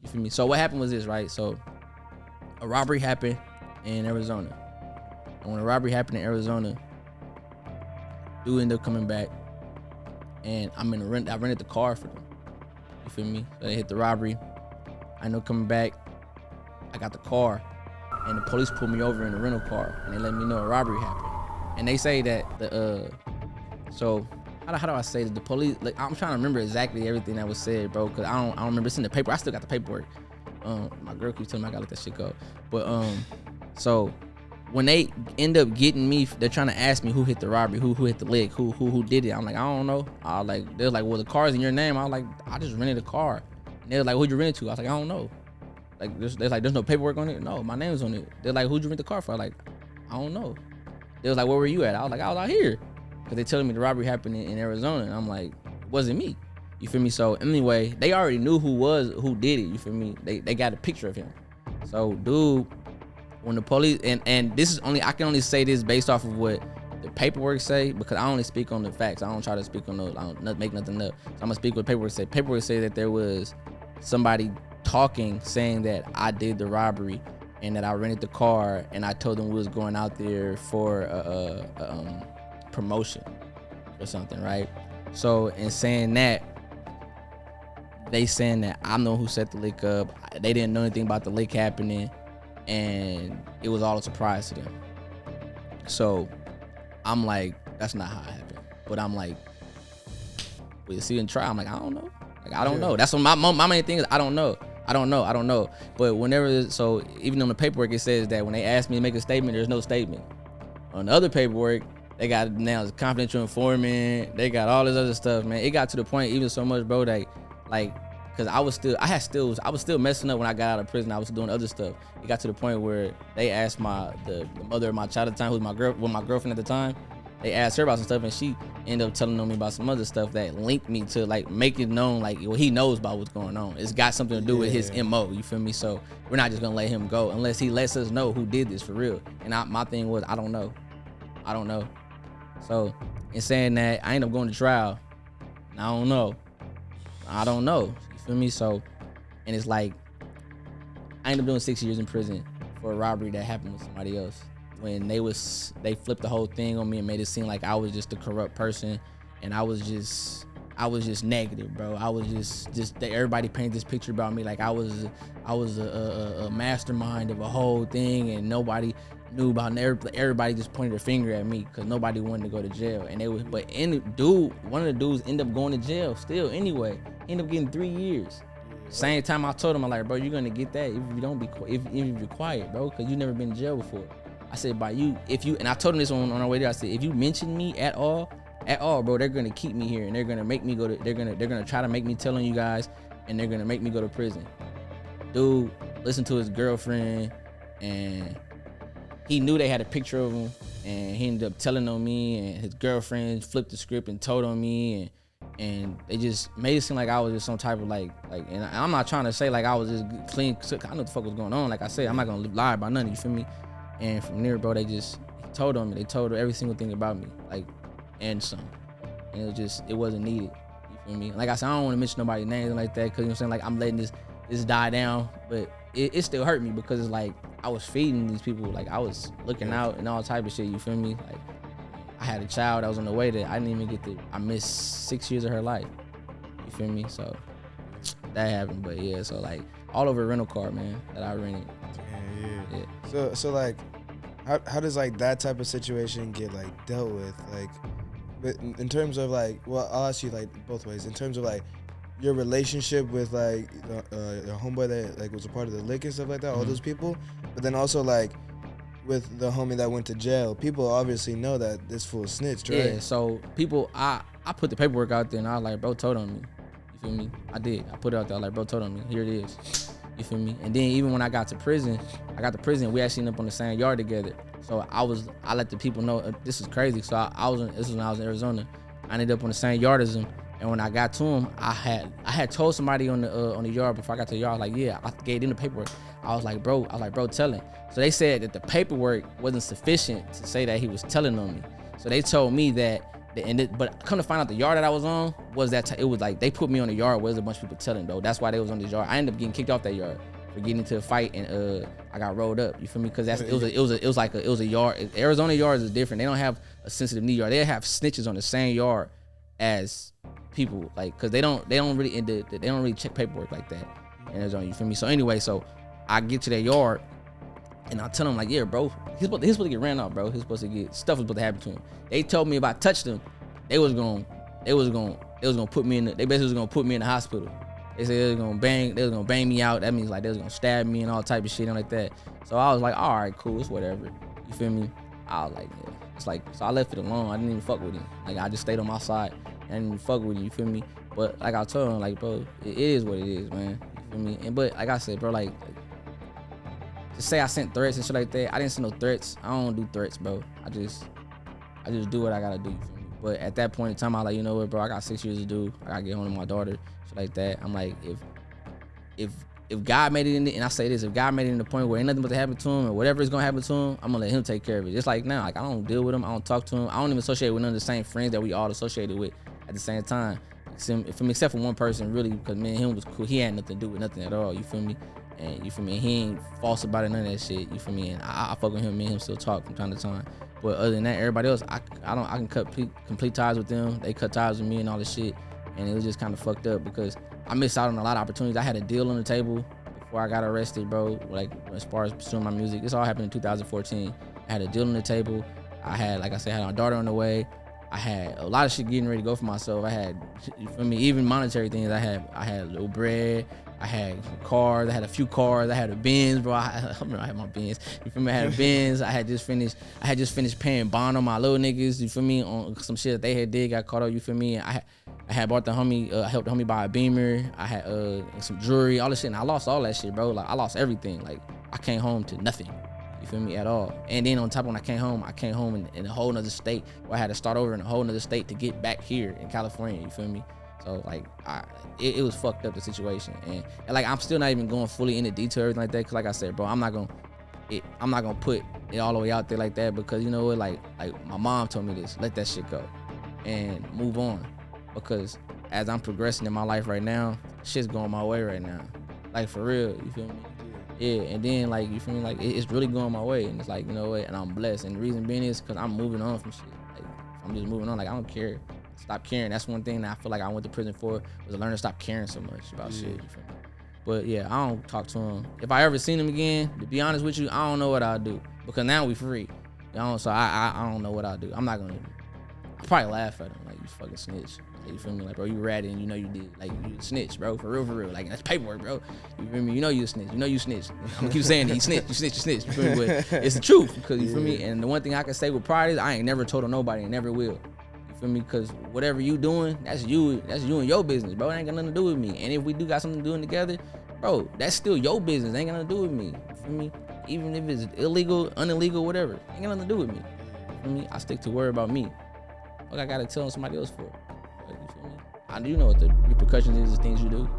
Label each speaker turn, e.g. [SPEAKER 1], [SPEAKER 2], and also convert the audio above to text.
[SPEAKER 1] You feel me? So what happened was this, right? So a robbery happened in Arizona. And when a robbery happened in Arizona, dude ended up coming back, and I rented the car for them. You feel me? So they hit the robbery. I ended up coming back. I got the car, and the police pulled me over in a rental car, and they let me know a robbery happened. And they say that so how do I say this? The police, like, I'm trying to remember exactly everything that was said, bro, because I don't remember. It's in the paper. I still got the paperwork. My girl keeps telling me I gotta let that shit go. But so when they end up getting me, they're trying to ask me who hit the robbery, who hit the lick, who did it. I'm like, I don't know. They're like, well, the car's in your name. I was like, I just rented a car. And they're like, who'd you rent it to? I was like, I don't know. Like, there's no paperwork on it. No, my name's on it. They're like, who'd you rent the car for? I'm like, I don't know. They was like, where were you at? I was like, I was out here. Cause they telling me the robbery happened in Arizona, and I'm like, it wasn't me. You feel me? So anyway, they already knew who did it. You feel me? They got a picture of him. So dude, when the police and this is I can only say this based off of what the paperwork say, because I only speak on the facts. I don't try to speak on those. I don't make nothing up. So I'm gonna speak what paperwork say. Paperwork say that there was somebody talking, saying that I did the robbery and that I rented the car, and I told them we was going out there for a promotion or something, right? So in saying that, they saying that I'm the one who set the lick up. They didn't know anything about the lick happening, and it was all a surprise to them. So I'm like, that's not how it happened. But I'm like, we'll see and try. I'm like, I don't know. Like, I don't know. That's what my main thing is. I don't know. But whenever, so even on the paperwork, it says that when they ask me to make a statement, there's no statement. On the other paperwork, they got now it's confidential informant. They got all this other stuff, man. It got to the point, even so much, bro, that like, cause I was still messing up when I got out of prison. I was doing other stuff. It got to the point where they asked the mother of my child at the time, who's my girlfriend at the time. They asked her about some stuff, and she ended up telling me about some other stuff that linked me to, like, make it known, like, well, he knows about what's going on. It's got something to do with his MO, you feel me? So we're not just gonna let him go unless he lets us know who did this for real. And my thing was, I don't know. So in saying that, I ended up going to trial. And I don't know. You feel me? So, and it's like, I ended up doing 6 years in prison for a robbery that happened with somebody else. When they flipped the whole thing on me and made it seem like I was just a corrupt person, and I was just negative, bro. I was just everybody painted this picture about me like I was a mastermind of a whole thing, and nobody knew about it. Everybody just pointed a finger at me because nobody wanted to go to jail. And one of the dudes ended up going to jail still anyway. He ended up getting 3 years. Same time I told him, I'm like, bro, you're gonna get that if you don't be if you're quiet, bro, because you never been in jail before. I said, and I told him this on our way there. I said, if you mention me at all, bro, they're gonna keep me here, and they're gonna make me go to. They're gonna try to make me tell on you guys, and they're gonna make me go to prison. Dude, listen to his girlfriend, and he knew they had a picture of him, and he ended up telling on me, and his girlfriend flipped the script and told on me, and they just made it seem like I was just some type of like, and I'm not trying to say like I was just clean. I know what the fuck was going on. Like I said, I'm not gonna lie about nothing. You feel me? And from there, bro, they told on me. They told every single thing about me, like, and some. And it wasn't needed. You feel me? Like I said, I don't want to mention nobody's name like that, because, you know what I'm saying, like, I'm letting this die down. But it still hurt me, because it's like I was feeding these people. Like, I was looking out and all type of shit, you feel me? Like, I had a child that was on the way that I didn't even I missed 6 years of her life. You feel me? So that happened. But yeah, so like all over a rental car, man, that I rented.
[SPEAKER 2] Yeah. So like, how does like that type of situation get like dealt with? Like, but in terms of like, well, I'll ask you like both ways. In terms of like your relationship with like the homeboy that like was a part of the lick and stuff like that, all those people, but then also like with the homie that went to jail, people obviously know that this fool snitched, right?
[SPEAKER 1] Yeah. So people, I put the paperwork out there, and I was like, bro, told on me. You feel me? I did. I put it out there. I was like, bro, told on me. Here it is. You feel me? And then even when I got to prison, we actually ended up on the same yard together. So I let the people know this is crazy. So this was when I was in Arizona. I ended up on the same yard as him. And when I got to him, I had told somebody on the yard before I got to the yard, like, yeah, I gave them the paperwork. I was like, bro, tell him. So they said that the paperwork wasn't sufficient to say that he was telling on me. So they told me that But come to find out, the yard that I was on was it was like they put me on the yard where there's a bunch of people telling though. That's why they was on this yard. I ended up getting kicked off that yard for getting into a fight, and I got rolled up. You feel me? Because it was a yard. Arizona yards is different. They don't have a sensitive knee yard. They have snitches on the same yard as people, like, because they don't really check paperwork like that in Arizona. You feel me? So anyway, so I get to that yard. And I tell him, like, yeah, bro, he's supposed to get ran off, bro. He's supposed to get stuff was supposed to happen to him. They told me if I touched him, they was gonna put me in they basically was gonna put me in the hospital. They said they was gonna bang me out. That means like they was gonna stab me and all type of shit and like that. So I was like, all right, cool, it's whatever. You feel me? I was like, yeah. It's like, so I left it alone. I didn't even fuck with him. Like, I just stayed on my side. I didn't even fuck with him, you feel me? But like I told him, like, bro, it is what it is, man. You feel me? And but like I said, bro, like to say I sent threats and shit like that, I didn't send no threats. I don't do threats, bro. I just do what I gotta do, you feel me? But at that point in time, I was like, you know what, bro, I got 6 years to do. I gotta get home to my daughter, shit like that. I'm like, if God made it in the, and I say this, if God made it in the point where ain't nothing but to happen to him or whatever is gonna happen to him, I'm gonna let him take care of it. Just like now, like I don't deal with him, I don't talk to him, I don't even associate with none of the same friends that we all associated with at the same time. Except for one person, really, because me and him was cool. He had nothing to do with nothing at all, you feel me? And you feel me? He ain't false about it, none of that shit. You feel me? And I fuck with him. Me and him still talk from time to time. But other than that, everybody else, I can cut complete ties with them. They cut ties with me and all this shit. And it was just kind of fucked up because I missed out on a lot of opportunities. I had a deal on the table before I got arrested, bro. Like as far as pursuing my music, this all happened in 2014. I had a deal on the table. I had, like I said, I had my daughter on the way. I had a lot of shit getting ready to go for myself. I had, you feel me, even monetary things. I had a little bread. I had cars. I had a few cars. I had a Benz, bro. I remember I had my Benz. You feel me? I had a Benz. I had just finished paying bond on my little niggas. You feel me? On some shit that they did, got caught up. You feel me? I had bought the homie, helped the homie buy a Beamer. I had some jewelry, all this shit, and I lost all that shit, bro. Like I lost everything. Like I came home to nothing. You feel me? At all. And then on top of when I came home in a whole nother state where I had to start over in a whole nother state to get back here in California. You feel me? So like it was fucked up, the situation, and like I'm still not even going fully into detail or anything like that, cause like I said, bro, I'm not gonna put it all the way out there like that, because you know what, like my mom told me this, let that shit go and move on, because as I'm progressing in my life right now, shit's going my way right now, like for real, you feel me? Yeah, and then like you feel me, like it's really going my way, and it's like, you know what, and I'm blessed, and the reason being is because I'm moving on from shit. Like I'm just moving on, like I don't care. Stop caring. That's one thing that I feel like I went to prison for, was to learn to stop caring so much about shit. You feel me? But yeah, I don't talk to him. If I ever seen him again, to be honest with you, I don't know what I'll do, because now we free. You know, so I don't know what I'll do. I'll probably laugh at him like, you fucking snitch. Like, you feel me? Like, bro, you ratted and you know you did. Like, you a snitch, bro. For real. Like, that's paperwork, bro. You feel me? You know you a snitch. You I'm gonna keep saying that. You snitch. You snitch. You feel me? But it's the truth, because you feel me? And the one thing I can say with pride is I ain't never told on nobody and never will. Feel me? Because whatever you doing, that's you and your business, bro. It ain't got nothing to do with me. And if we do got something doing together, bro, that's still your business. It ain't got nothing to do with me. You feel me? Even if it's illegal, unillegal, whatever, ain't got nothing to do with me. You feel me? I stick to worry about me. What I gotta tell somebody else for? Like, you feel me? I do know what the repercussions is of things you do.